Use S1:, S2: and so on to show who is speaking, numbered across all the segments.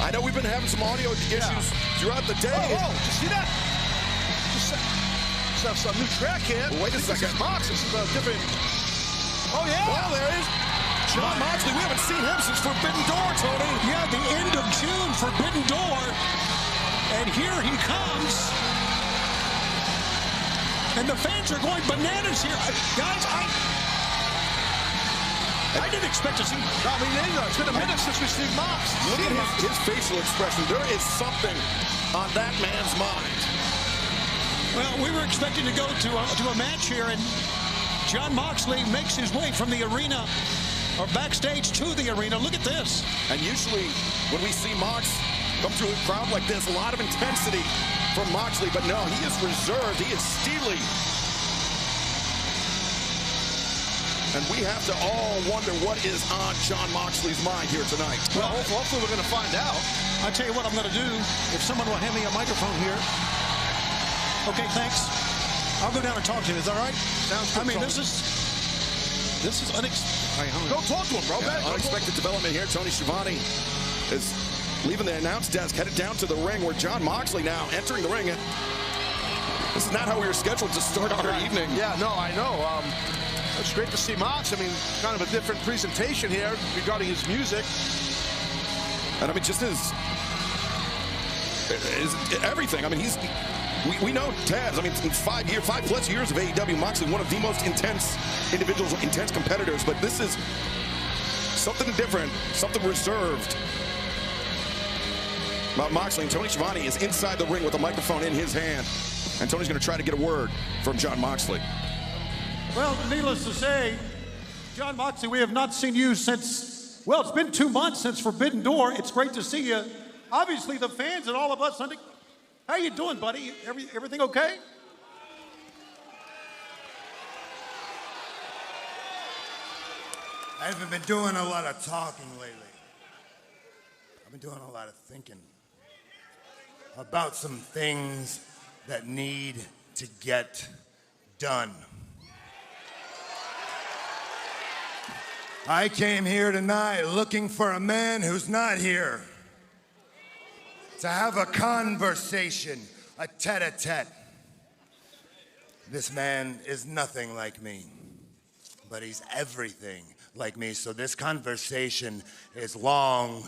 S1: I know we've been having some audio issues throughout the day.
S2: Oh, did you see that? Just have some new track here.
S1: Well, wait a second.
S2: This is Mox. This is a different... Oh, yeah.
S1: Well, there is John Moxley. We haven't seen him since Forbidden Door, Tony.
S3: Yeah, the end of June, Forbidden Door. And here he comes. And the fans are going bananas here. Guys, I didn't expect to see...
S2: I mean, it's been a minute since we've seen Mox.
S1: Look at his facial expression. There is something on that man's mind.
S3: Well, we were expecting to go to a match here, and John Moxley makes his way from the arena, or backstage to the arena. Look at this.
S1: And usually, when we see Mox come through a crowd like this, a lot of intensity from Moxley, but no, he is reserved. He is steely. And we have to all wonder what is on John Moxley's mind here tonight.
S2: Well, hopefully we're going to find out.
S3: I'll tell you what I'm going to do. If someone will hand me a microphone here. Okay, thanks. I'll go down and talk to him. Is that all right?
S2: Sounds good.
S3: I mean, this is unexpected.
S2: Go talk to him, bro.
S1: Yeah, unexpected development here. Tony Schiavone is leaving the announce desk, headed down to the ring, where John Moxley now entering the ring. This is not how we were scheduled to start our evening.
S2: Yeah, no, I know. It's great to see Mox. I mean, kind of a different presentation here regarding his music.
S1: And I mean, just his everything. I mean, we know Taz. I mean, in 5+ years of AEW, Moxley, one of the most intense individuals, intense competitors. But this is something different, something reserved. Moxley and Tony Schiavone is inside the ring with a microphone in his hand. And Tony's going to try to get a word from John Moxley.
S3: Well, needless to say, John Moxley, we have not seen you since, well, it's been 2 months since Forbidden Door. It's great to see you. Obviously, the fans and all of us, how you doing, buddy? Everything okay?
S4: I haven't been doing a lot of talking lately. I've been doing a lot of thinking about some things that need to get done. I came here tonight looking for a man who's not here, to have a conversation, a tete-a-tete. This man is nothing like me, but he's everything like me, so this conversation is long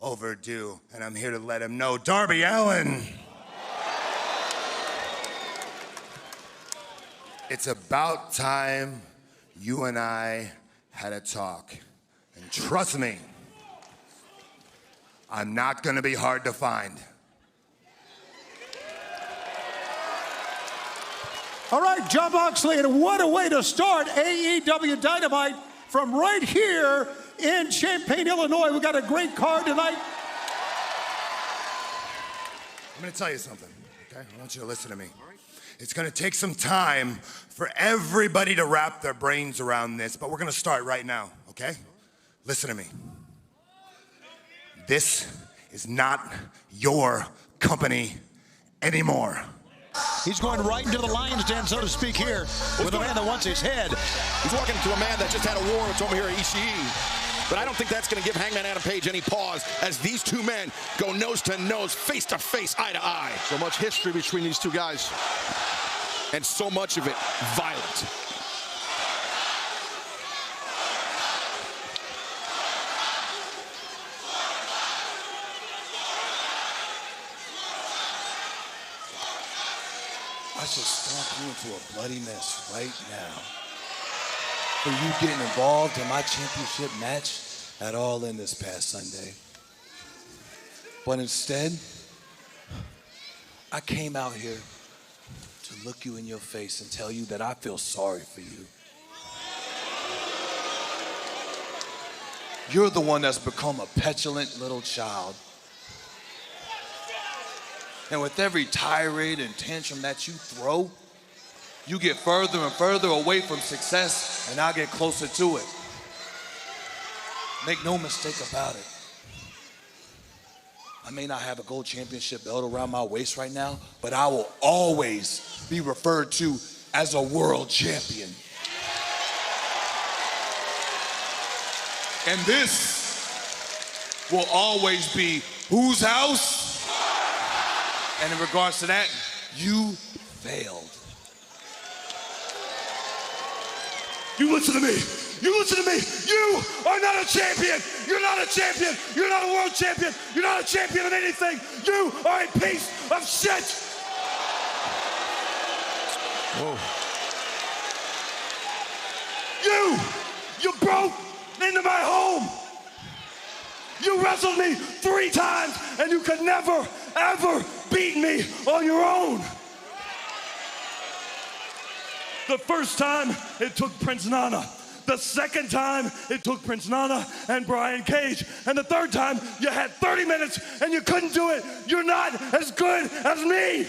S4: overdue, and I'm here to let him know. Darby Allin! It's about time you and I had a talk. And trust me, I'm not gonna be hard to find.
S3: All right, John Moxley, and what a way to start AEW Dynamite from right here in Champaign, Illinois. We got a great card tonight.
S4: I'm gonna tell you something, okay? I want you to listen to me. It's gonna take some time for everybody to wrap their brains around this, but we're gonna start right now, okay? Listen to me. This is not your company anymore.
S3: He's going right into the lion's den, so to speak, here with a man that wants his head.
S1: He's walking to a man that just had a war with Tomohiro Ishii. But I don't think that's going to give Hangman Adam Page any pause as these two men go nose to nose, face to face, eye to eye.
S2: So much history between these two guys.
S1: And so much of it violent.
S5: I should stomp you into a bloody mess right now for you getting involved in my championship match at All In this past Sunday. But instead, I came out here to look you in your face and tell you that I feel sorry for you. You're the one that's become a petulant little child. And with every tirade and tantrum that you throw, you get further and further away from success, and I get closer to it. Make no mistake about it. I may not have a gold championship belt around my waist right now, but I will always be referred to as a world champion. And this will always be whose house? And in regards to that, you failed. You listen to me. You listen to me. You are not a champion. You're not a champion. You're not a world champion. You're not a champion of anything. You are a piece of shit.
S1: Whoa.
S5: You broke into my home. You wrestled me 3 times and you could never, ever beat me on your own. The first time, it took Prince Nana. The second time, it took Prince Nana and Brian Cage. And the third time, you had 30 minutes and you couldn't do it. You're not as good as me.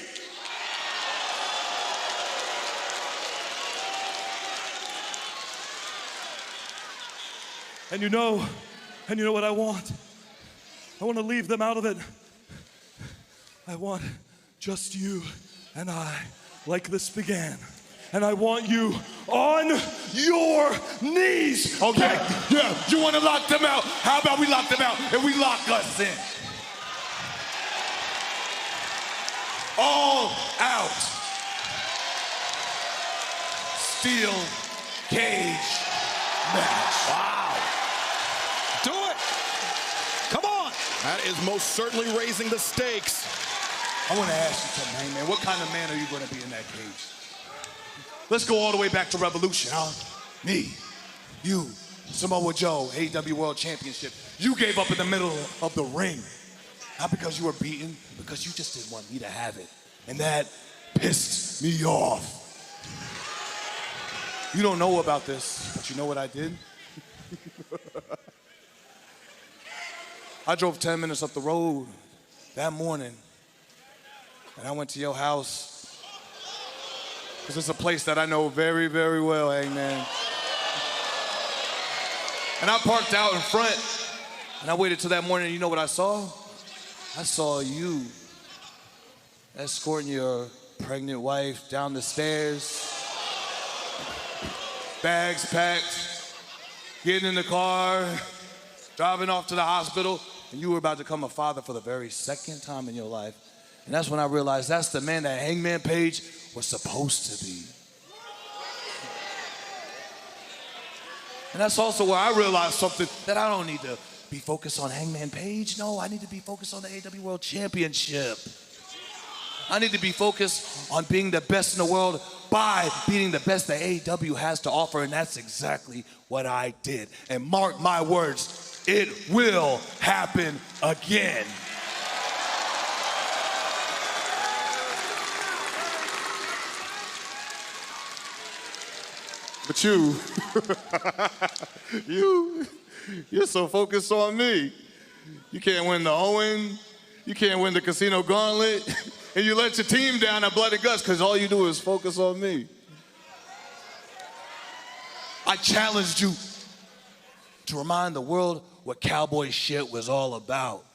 S5: And you know what I want? I want to leave them out of it. I want just you and I, like this began. And I want you on your knees.
S6: Okay, yeah, you want to lock them out? How about we lock them out and we lock us in? All out. Steel cage match.
S1: Wow. Do it. Come on. That is most certainly raising the stakes.
S6: I want to ask you something, man. What kind of man are you going to be in that cage? Let's go all the way back to Revolution, huh? Me, you, Samoa Joe, AEW World Championship. You gave up in the middle of the ring. Not because you were beaten, because you just didn't want me to have it. And that pissed me off. You don't know about this, but you know what I did? I drove 10 minutes up the road that morning, and I went to your house. Because it's a place that I know very, very well, Hangman. And I parked out in front, and I waited till that morning, and you know what I saw? I saw you escorting your pregnant wife down the stairs, bags packed, getting in the car, driving off to the hospital, and you were about to become a father for the very second time in your life. And that's when I realized that's the man that Hangman Page was supposed to be. And that's also where I realized something, that I don't need to be focused on Hangman Page. No, I need to be focused on the AEW World Championship. I need to be focused on being the best in the world by beating the best that AEW has to offer, and that's exactly what I did. And mark my words, it will happen again. But you're so focused on me. You can't win the Owen, you can't win the Casino Gauntlet, and you let your team down at Blood and Guts because all you do is focus on me. I challenged you to remind the world what cowboy shit was all about.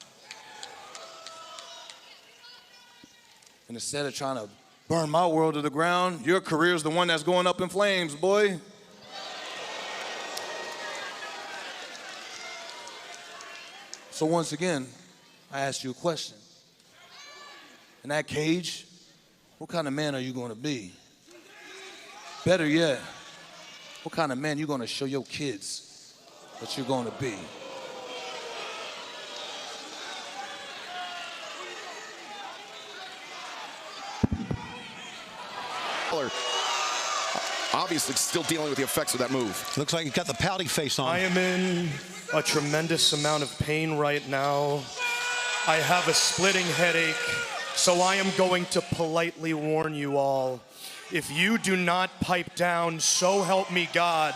S6: And instead of trying to burn my world to the ground, your career's the one that's going up in flames, boy. So once again, I asked you a question. In that cage, what kind of man are you going to be? Better yet, what kind of man are you going to show your kids that you're going to be?
S1: Obviously still dealing with the effects of that move.
S3: Looks like he's got the pouty face on.
S7: I am in a tremendous amount of pain right now. I have a splitting headache, so I am going to politely warn you all. If you do not pipe down, so help me God,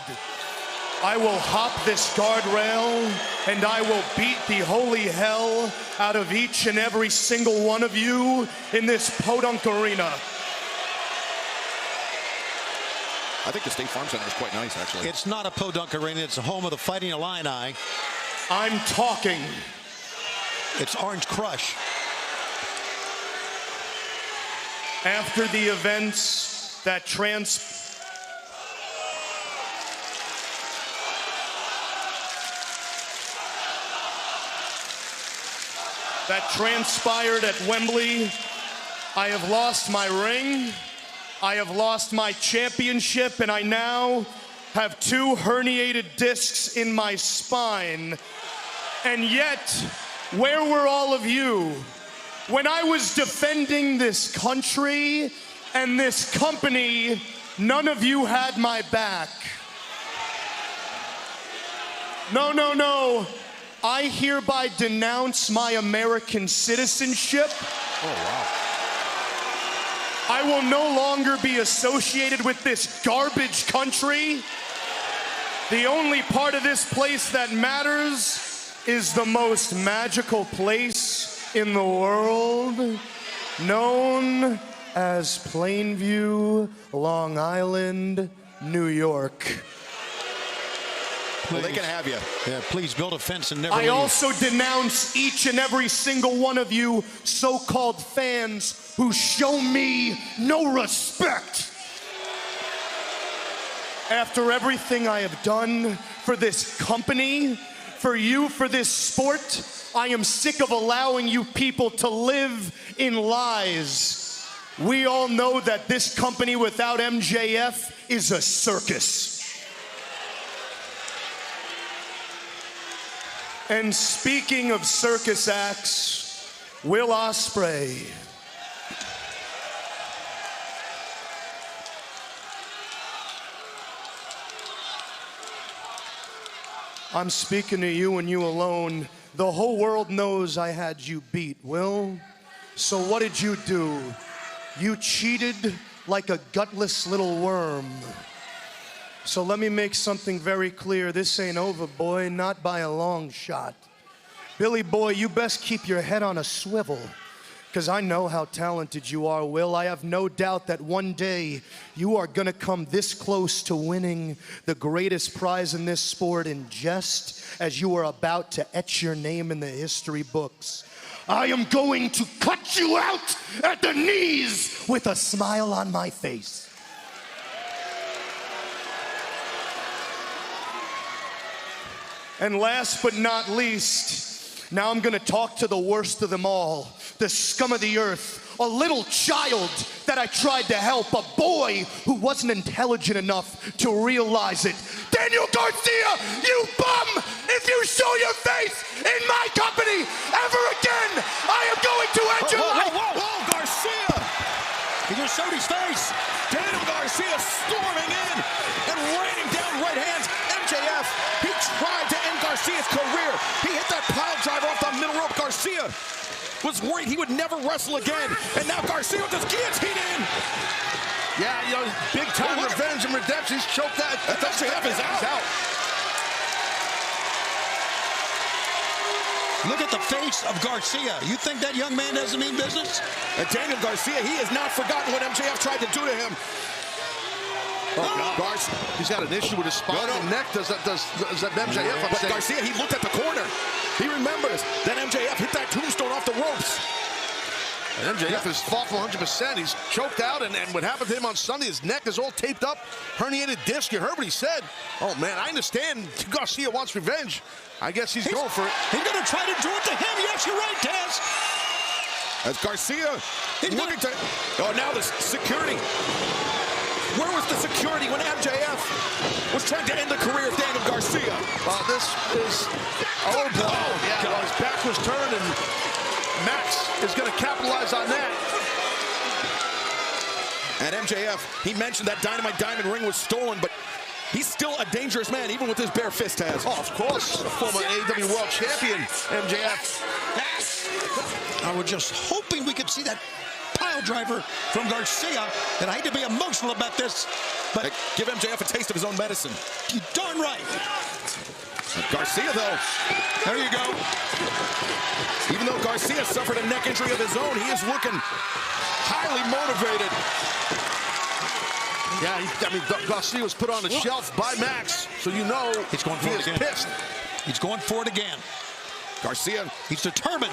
S7: I will hop this guardrail and I will beat the holy hell out of each and every single one of you in this podunk arena.
S1: I think the State Farm Center is quite nice, actually.
S3: It's not a podunk arena. It's the home of the Fighting Illini.
S7: I'm talking.
S3: It's Orange Crush.
S7: After the events that that transpired at Wembley. I have lost my ring, I have lost my championship, and I now have 2 herniated discs in my spine. And yet, where were all of you when I was defending this country and this company? None of you had my back. No, no, no. I hereby denounce my American citizenship.
S2: Oh, wow.
S7: I will no longer be associated with this garbage country. The only part of this place that matters is the most magical place in the world, known as Plainview, Long Island, New York.
S1: Well, they can have you.
S3: Yeah, please build a fence and never
S7: I
S3: leave.
S7: also denounce each and every single one of you so-called fans who show me no respect. After everything I have done for this company, for you, for this sport, I am sick of allowing you people to live in lies. We all know that this company without MJF is a circus. And speaking of circus acts, Will Ospreay. I'm speaking to you and you alone. The whole world knows I had you beat, Will. So what did you do? You cheated like a gutless little worm. So let me make something very clear. This ain't over, boy, not by a long shot. Billy boy, you best keep your head on a swivel, because I know how talented you are, Will. I have no doubt that one day you are gonna come this close to winning the greatest prize in this sport, and just as you are about to etch your name in the history books, I am going to cut you out at the knees with a smile on my face. And last but not least, now I'm gonna talk to the worst of them all, the scum of the earth, a little child that I tried to help, a boy who wasn't intelligent enough to realize it. Daniel Garcia, you bum! If you show your face in my company ever again, I am going to end your life!
S1: Whoa, Garcia!
S3: He just showed his face.
S1: Daniel Garcia storming in and raining down right hands. MJF, he tried to end Garcia's career. He hit that pile driver off the middle rope. Garcia was worried he would never wrestle again. And now Garcia with his guillotine in.
S2: Yeah, you know, big time revenge and redemption. He's choked that.
S1: MJF is out.
S3: Look at the face of Garcia. You think that young man doesn't mean business?
S1: And Daniel Garcia, he has not forgotten what MJF tried to do to him.
S2: He's got an issue with his spine and neck. Does that MJF?
S1: But Garcia, he looked at the corner. He remembers that MJF hit that tombstone off the ropes.
S2: And MJF is fought for 100%. He's choked out, and what happened to him on Sunday, his neck is all taped up, herniated disc. You heard what he said. Oh, man, I understand Garcia wants revenge. I guess he's going for it.
S3: He's going to try to do it to him. Yes, you're right, Taz.
S1: As Garcia looking to... Oh, now the security. Where was the security when MJF was trying to end the career of Daniel Garcia?
S2: Well, this is... Oh, boy. Yeah, well, his back was turned, and Max is going to capitalize on that.
S1: And MJF, he mentioned that Dynamite Diamond ring was stolen, but he's still a dangerous man, even with his bare fist, Taz.
S2: Oh, of course. Former AEW World Champion, MJF.
S3: I was just hoping we could see that pile driver from Garcia, and I hate to be emotional about this, but
S1: give MJF a taste of his own medicine.
S3: You darn right.
S1: Garcia, though,
S3: there you go.
S1: Even though Garcia suffered a neck injury of his own, he is looking highly motivated.
S2: Yeah, I mean, Garcia was put on the shelf by Max, so you know
S3: he's going for it again.
S2: Pissed.
S3: He's going for it again.
S1: Garcia,
S3: he's determined.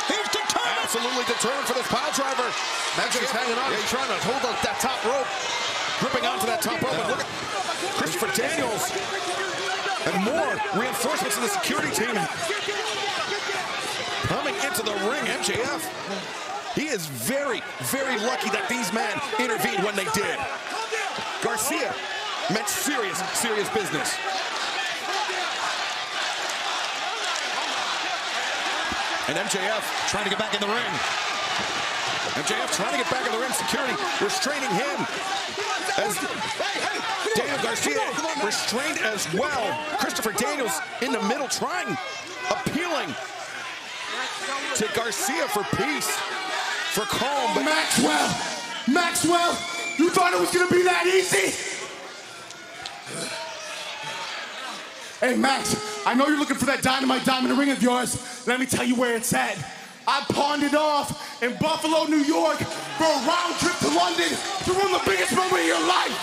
S3: He's determined.
S1: Absolutely determined for this pile driver.
S2: Max is hanging on. He's trying to hold up that top rope.
S1: Gripping onto that top rope. And look at Christopher Daniels. And more reinforcements of the security team. coming into the ring. MJF, he is very, very lucky that these men intervened when they did. Garcia meant serious, serious business. And MJF trying to get back in the ring. MJF trying to get back in the ring. Security restraining him. As Daniel Garcia restrained as well. Christopher Daniels in the middle trying, appealing to Garcia for peace, for calm. But
S4: Maxwell, you thought it was gonna be that easy? Hey Max, I know you're looking for that Dynamite diamond ring of yours. Let me tell you where it's at. I pawned it off in Buffalo, New York for a round trip to London to run the biggest moment of your life.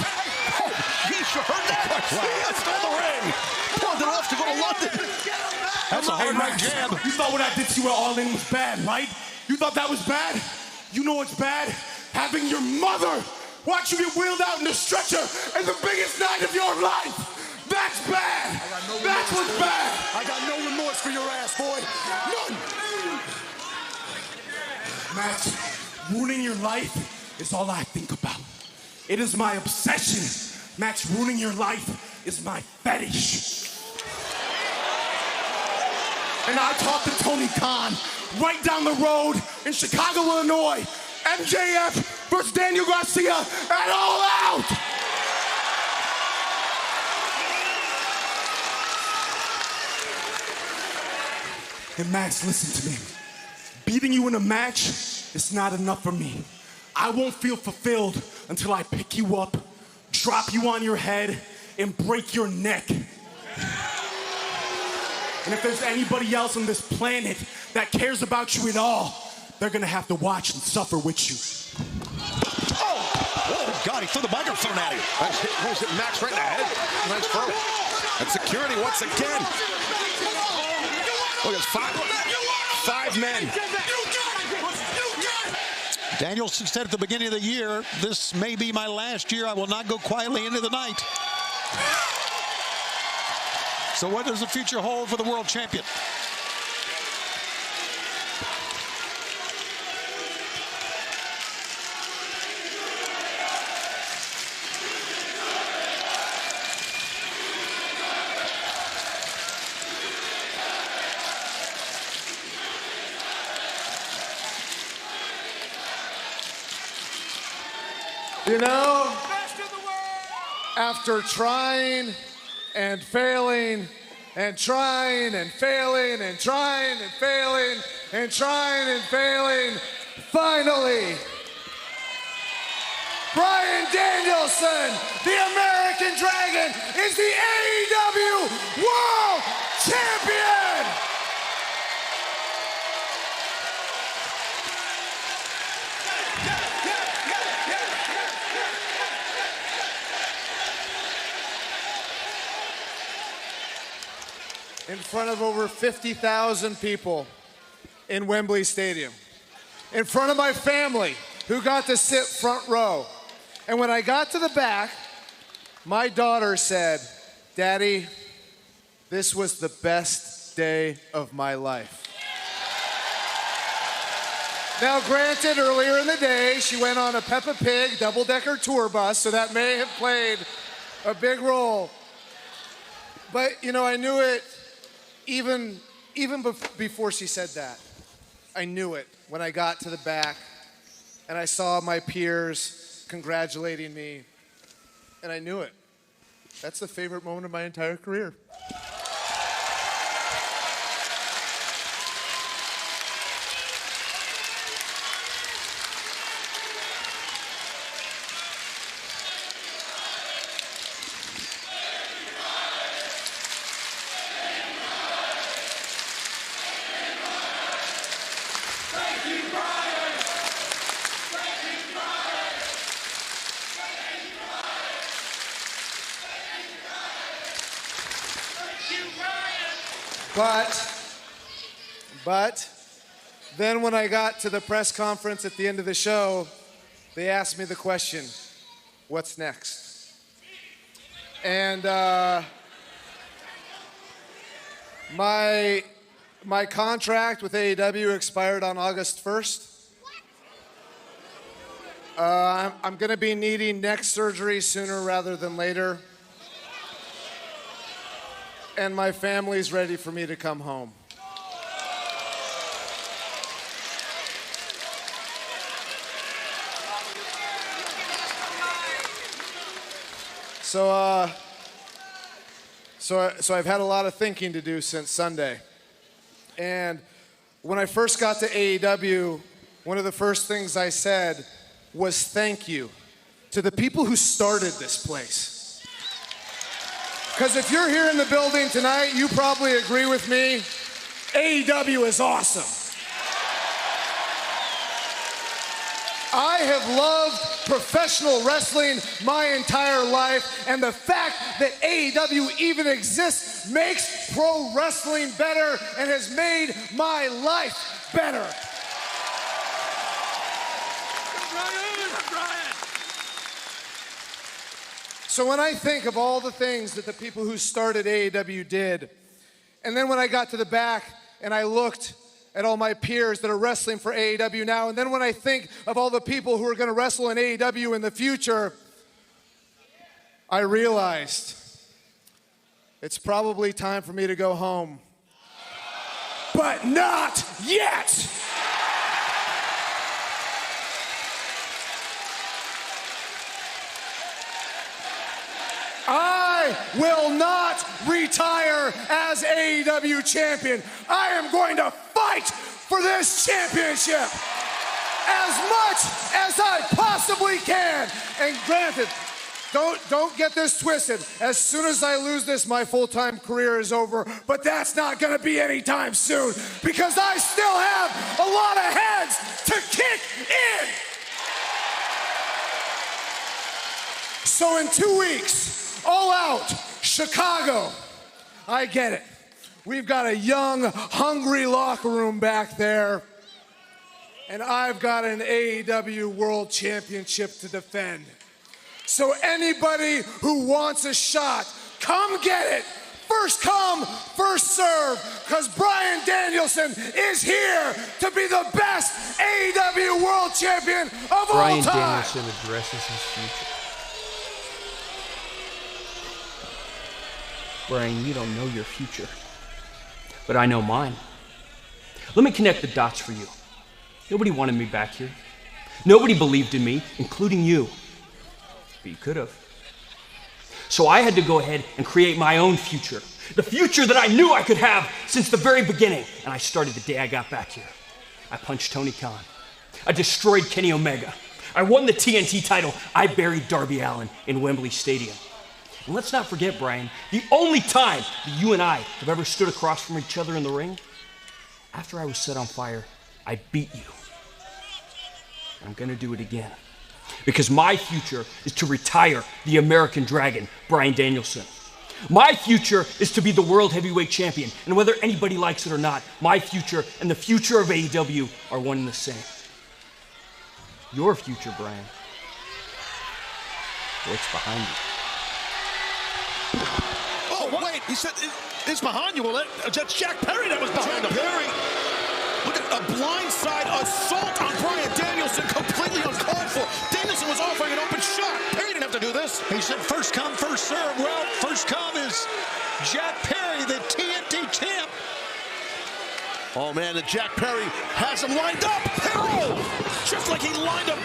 S1: Oh, you heard that? Garcia stole the ring. Pawned it off to go to London. That's a hard right jab.
S4: You thought what I did to you at All In was bad, right? You thought that was bad? You know what's bad? Having your mother watch you get wheeled out in a stretcher in the biggest night of your life. That's bad. That's what's bad. I got no remorse for your ass, boy. None. Max, ruining your life is all I think about. It is my obsession. Max, ruining your life is my fetish. And I talked to Tony Khan right down the road in Chicago, Illinois. MJF versus Daniel Garcia at All Out. And Max, listen to me. Beating you in a match is not enough for me. I won't feel fulfilled until I pick you up, drop you on your head, and break your neck. And if there's anybody else on this planet that cares about you at all, they're gonna have to watch and suffer with you.
S1: Oh God, he threw the microphone at him.
S2: That hit Max right in the head. Nice throw.
S1: And security once again. Look, it's five men.
S3: Danielson said at the beginning of the year, this may be my last year. I will not go quietly into the night. So what does the future hold for the world champion?
S8: You know, after trying and failing and trying and failing and trying and failing and trying and failing, finally, Bryan Danielson, the American Dragon, is the AEW World Champion! In front of over 50,000 people in Wembley Stadium. In front of my family, who got to sit front row. And when I got to the back, my daughter said, "Daddy, this was the best day of my life." Now, granted, earlier in the day, she went on a Peppa Pig double-decker tour bus, so that may have played a big role. But, you know, I knew it even before she said that. I knew it when I got to the back and I saw my peers congratulating me, and I knew it. That's the favorite moment of my entire career. But then when I got to the press conference at the end of the show, they asked me the question, what's next? And my My contract with AEW expired on August 1st. I'm going to be needing neck surgery sooner rather than later. And my family's ready for me to come home. So I've had a lot of thinking to do since Sunday. And when I first got to AEW, one of the first things I said was thank you to the people who started this place. Because if you're here in the building tonight, you probably agree with me, AEW is awesome. I have loved professional wrestling my entire life, and the fact that AEW even exists makes pro wrestling better and has made my life better. So when I think of all the things that the people who started AEW did, and then when I got to the back and I looked at all my peers that are wrestling for AEW now, and then when I think of all the people who are going to wrestle in AEW in the future, I realized it's probably time for me to go home. But not yet! I will not retire as AEW champion. I am going to fight for this championship as much as I possibly can. And granted, don't get this twisted. As soon as I lose this, my full-time career is over. But that's not going to be anytime soon because I still have a lot of heads to kick in. So in 2 weeks, All Out, Chicago. I get it. We've got a young, hungry locker room back there. And I've got an AEW World Championship to defend. So anybody who wants a shot, come get it. First come, first serve. Because Bryan Danielson is here to be the best AEW World Champion of all time.
S9: Bryan Danielson addresses his future. Bryan, you don't know your future, but I know mine. Let me connect the dots for you. Nobody wanted me back here. Nobody believed in me, including you. But you could have. So I had to go ahead and create my own future. The future that I knew I could have since the very beginning. And I started the day I got back here. I punched Tony Khan. I destroyed Kenny Omega. I won the TNT title. I buried Darby Allin in Wembley Stadium. And let's not forget, Bryan, the only time that you and I have ever stood across from each other in the ring, after I was set on fire, I beat you. And I'm gonna do it again. Because my future is to retire the American Dragon, Bryan Danielson. My future is to be the World Heavyweight Champion. And whether anybody likes it or not, my future and the future of AEW are one and the same. Your future, Bryan, what's behind you?
S2: Oh, wait, he said it's behind you. Well, that's Jack Perry that was behind him.
S1: Perry. Look at a blindside assault on Bryan Danielson, completely uncalled for. Danielson was offering an open shot. Perry didn't have to do this.
S3: He said first come, first serve. Well, first come is Jack Perry, the TNT champ.
S2: Oh, man, and Jack Perry has him lined up.
S1: Perry, just like he lined up